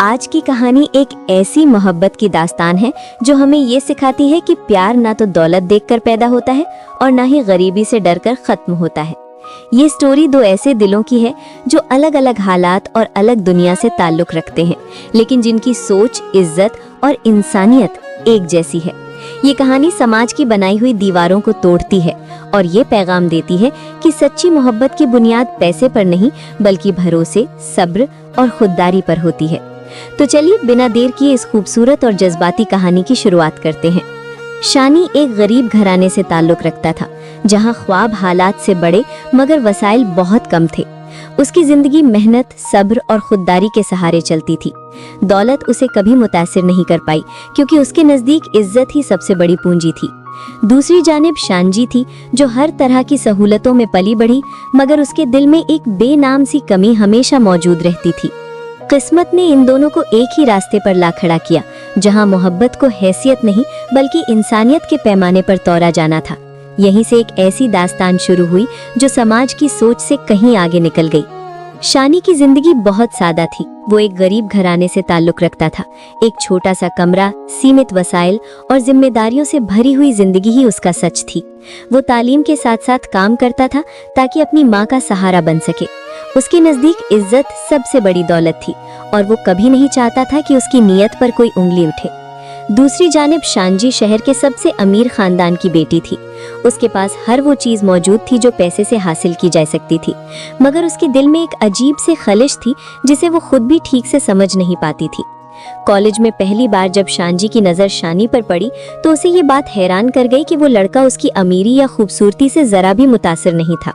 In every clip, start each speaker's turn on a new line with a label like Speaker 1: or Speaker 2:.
Speaker 1: आज की कहानी एक ऐसी मोहब्बत की दास्तान है जो हमें ये सिखाती है कि प्यार ना तो दौलत देखकर पैदा होता है और ना ही गरीबी से डरकर खत्म होता है। ये स्टोरी दो ऐसे दिलों की है जो अलग अलग हालात और अलग दुनिया से ताल्लुक रखते हैं, लेकिन जिनकी सोच, इज्जत और इंसानियत एक जैसी है। ये कहानी समाज की बनाई हुई दीवारों को तोड़ती है और ये पैगाम देती है कि सच्ची मोहब्बत की बुनियाद पैसे पर नहीं बल्कि भरोसे, सब्र और खुददारी पर होती है। तो चलिए बिना देर किए इस खूबसूरत और जज्बाती कहानी की शुरुआत करते हैं। शानी एक गरीब घराने से ताल्लुक रखता था, जहां ख्वाब हालात से बड़े मगर वसाइल बहुत कम थे। उसकी जिंदगी मेहनत, सब्र और खुददारी के सहारे चलती थी। दौलत उसे कभी मुतासिर नहीं कर पाई क्योंकि उसके नजदीक इज्जत ही सबसे बड़ी पूंजी थी। दूसरी जानिब शानजी थी जो हर तरह की सहूलतों में पली बढ़ी, मगर उसके दिल में एक बेनाम सी कमी हमेशा मौजूद रहती थी। किस्मत ने इन दोनों को एक ही रास्ते पर ला खड़ा किया, जहां मोहब्बत को हैसियत नहीं बल्कि इंसानियत के पैमाने पर तौला जाना था। यहीं से एक ऐसी दास्तान शुरू हुई जो समाज की सोच से कहीं आगे निकल गई। शानी की जिंदगी बहुत सादा थी। वो एक गरीब घराने से ताल्लुक रखता था। एक छोटा सा कमरा, सीमित वसाइल और जिम्मेदारियों से भरी हुई जिंदगी ही उसका सच थी। वो तालीम के साथ साथ काम करता था ताकि अपनी माँ का सहारा बन सके। उसके नजदीक इज्जत सबसे बड़ी दौलत थी और वो कभी नहीं चाहता था कि उसकी नीयत पर कोई उंगली उठे। दूसरी जानिब शानजी शहर के सबसे अमीर खानदान की बेटी थी। उसके पास हर वो चीज मौजूद थी जो पैसे से हासिल की जा सकती थी, मगर उसके दिल में एक अजीब से खलिश थी जिसे वो खुद भी ठीक से समझ नहीं पाती थी। कॉलेज में पहली बार जब शानजी की नजर शानी पर पड़ी तो उसे ये बात हैरान कर गई कि वो लड़का उसकी अमीरी या खूबसूरती से जरा भी मुतासिर नहीं था।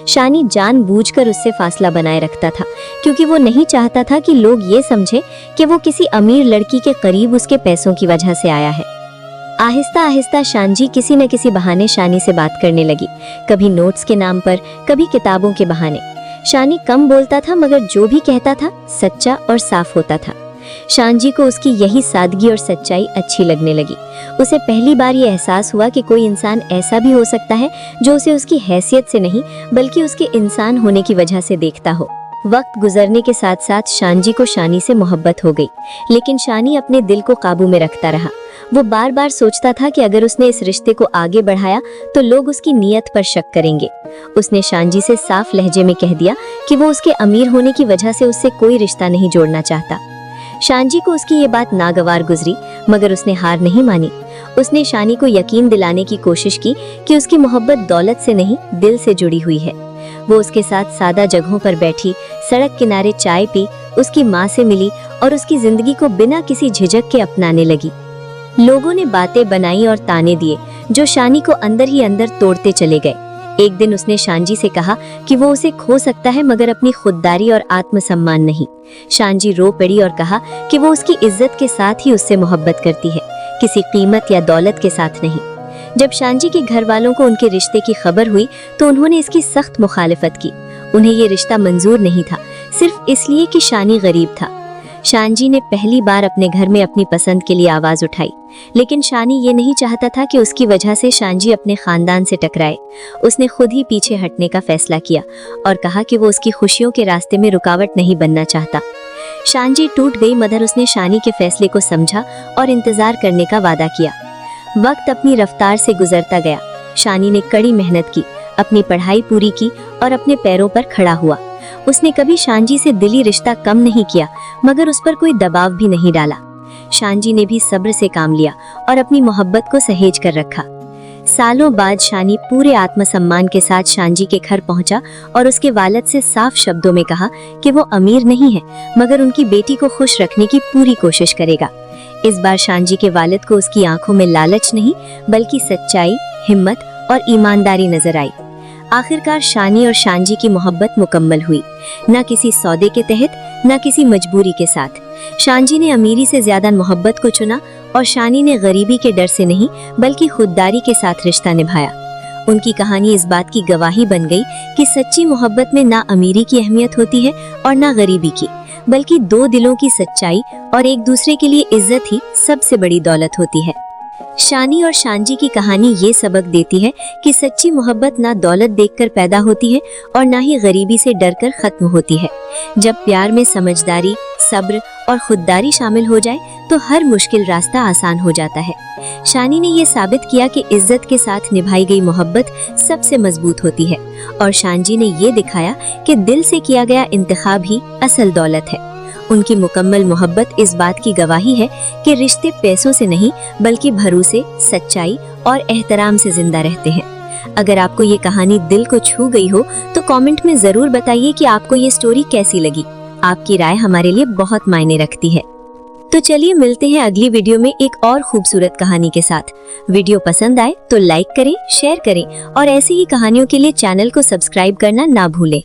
Speaker 1: शानी जानबूझकर उससे फासला बनाए रखता था क्योंकि वो नहीं चाहता था कि लोग ये समझे कि वो किसी अमीर लड़की के करीब उसके पैसों की वजह से आया है। आहिस्ता आहिस्ता शानजी किसी न किसी बहाने शानी से बात करने लगी, कभी नोट्स के नाम पर, कभी किताबों के बहाने। शानी कम बोलता था मगर जो भी कहता था सच्चा और साफ होता था। शानजी को उसकी यही सादगी और सच्चाई अच्छी लगने लगी। उसे पहली बार ये एहसास हुआ कि कोई इंसान ऐसा भी हो सकता है जो उसे उसकी हैसियत से नहीं बल्कि उसके इंसान होने की वजह से देखता हो। वक्त गुजरने के साथ साथ शानजी को शानी से मोहब्बत हो गई, लेकिन शानी अपने दिल को काबू में रखता रहा। वो बार बार सोचता था कि अगर उसने इस रिश्ते को आगे बढ़ाया तो लोग उसकी नीयत पर शक करेंगे। उसने शानजी से साफ लहजे में कह दिया कि वो उसके अमीर होने की वजह से उससे कोई रिश्ता नहीं जोड़ना चाहता। शानजी को उसकी ये बात नागवार गुजरी, मगर उसने हार नहीं मानी। उसने शानी को यकीन दिलाने की कोशिश की कि उसकी मोहब्बत दौलत से नहीं दिल से जुड़ी हुई है। वो उसके साथ सादा जगहों पर बैठी, सड़क किनारे चाय पी, उसकी माँ से मिली और उसकी जिंदगी को बिना किसी झिझक के अपनाने लगी। लोगों ने बातें बनाई और ताने दिए जो शानी को अंदर ही अंदर तोड़ते चले गए। एक दिन उसने शानजी से कहा कि वो उसे खो सकता है मगर अपनी खुददारी और आत्मसम्मान नहीं। शानजी रो पड़ी और कहा कि वो उसकी इज्जत के साथ ही उससे मोहब्बत करती है, किसी कीमत या दौलत के साथ नहीं। जब शानजी के घर वालों को उनके रिश्ते की खबर हुई तो उन्होंने इसकी सख्त मुखालिफत की। उन्हें ये रिश्ता मंजूर नहीं था, सिर्फ इसलिए कि शानी गरीब था। शानजी ने पहली बार अपने घर में अपनी पसंद के लिए आवाज उठाई, लेकिन शानी ये नहीं चाहता था कि उसकी वजह से शानजी अपने खानदान से टकराए। उसने खुद ही पीछे हटने का फैसला किया और कहा कि वो उसकी खुशियों के रास्ते में रुकावट नहीं बनना चाहता। शानजी टूट गई, मगर उसने शानी के फैसले को समझा और इंतजार करने का वादा किया। वक्त अपनी रफ्तार से गुजरता गया। शानी ने कड़ी मेहनत की, अपनी पढ़ाई पूरी की और अपने पैरों पर खड़ा हुआ। उसने कभी शानजी से दिली रिश्ता कम नहीं किया, मगर उस पर कोई दबाव भी नहीं डाला। शानजी ने भी सब्र से काम लिया और अपनी मोहब्बत को सहेज कर रखा। सालों बाद शानी पूरे आत्मसम्मान के साथ शानजी के घर पहुंचा और उसके वालिद से साफ शब्दों में कहा कि वो अमीर नहीं है मगर उनकी बेटी को खुश रखने की पूरी कोशिश करेगा। इस बार शानजी के वालिद को उसकी आंखों में लालच नहीं बल्कि सच्चाई, हिम्मत और ईमानदारी नजर आई। आखिरकार शानी और शानजी की मोहब्बत मुकम्मल हुई, न किसी सौदे के तहत न किसी मजबूरी के साथ। शानजी ने अमीरी से ज्यादा मोहब्बत को चुना और शानी ने गरीबी के डर से नहीं बल्कि खुददारी के साथ रिश्ता निभाया। उनकी कहानी इस बात की गवाही बन गई कि सच्ची मोहब्बत में ना अमीरी की अहमियत होती है और ना गरीबी की, बल्कि दो दिलों की सच्चाई और एक दूसरे के लिए इज्जत ही सबसे बड़ी दौलत होती है। शानी और शानजी की कहानी ये सबक देती है कि सच्ची मोहब्बत ना दौलत देखकर पैदा होती है और ना ही गरीबी से डरकर खत्म होती है। जब प्यार में समझदारी, सब्र और खुददारी शामिल हो जाए तो हर मुश्किल रास्ता आसान हो जाता है। शानी ने ये साबित किया कि इज्जत के साथ निभाई गई मोहब्बत सबसे मजबूत होती है और शानजी ने ये दिखाया कि दिल से किया गया इंतखाब ही असल दौलत है। उनकी मुकम्मल मोहब्बत इस बात की गवाही है कि रिश्ते पैसों से नहीं बल्कि भरोसे, सच्चाई और एहतराम से जिंदा रहते हैं। अगर आपको ये कहानी दिल को छू गई हो तो कमेंट में जरूर बताइए कि आपको ये स्टोरी कैसी लगी। आपकी राय हमारे लिए बहुत मायने रखती है। तो चलिए मिलते हैं अगली वीडियो में एक और खूबसूरत कहानी के साथ। वीडियो पसंद आए तो लाइक करें, शेयर करें और ऐसी ही कहानियों के लिए चैनल को सब्सक्राइब करना ना भूलें।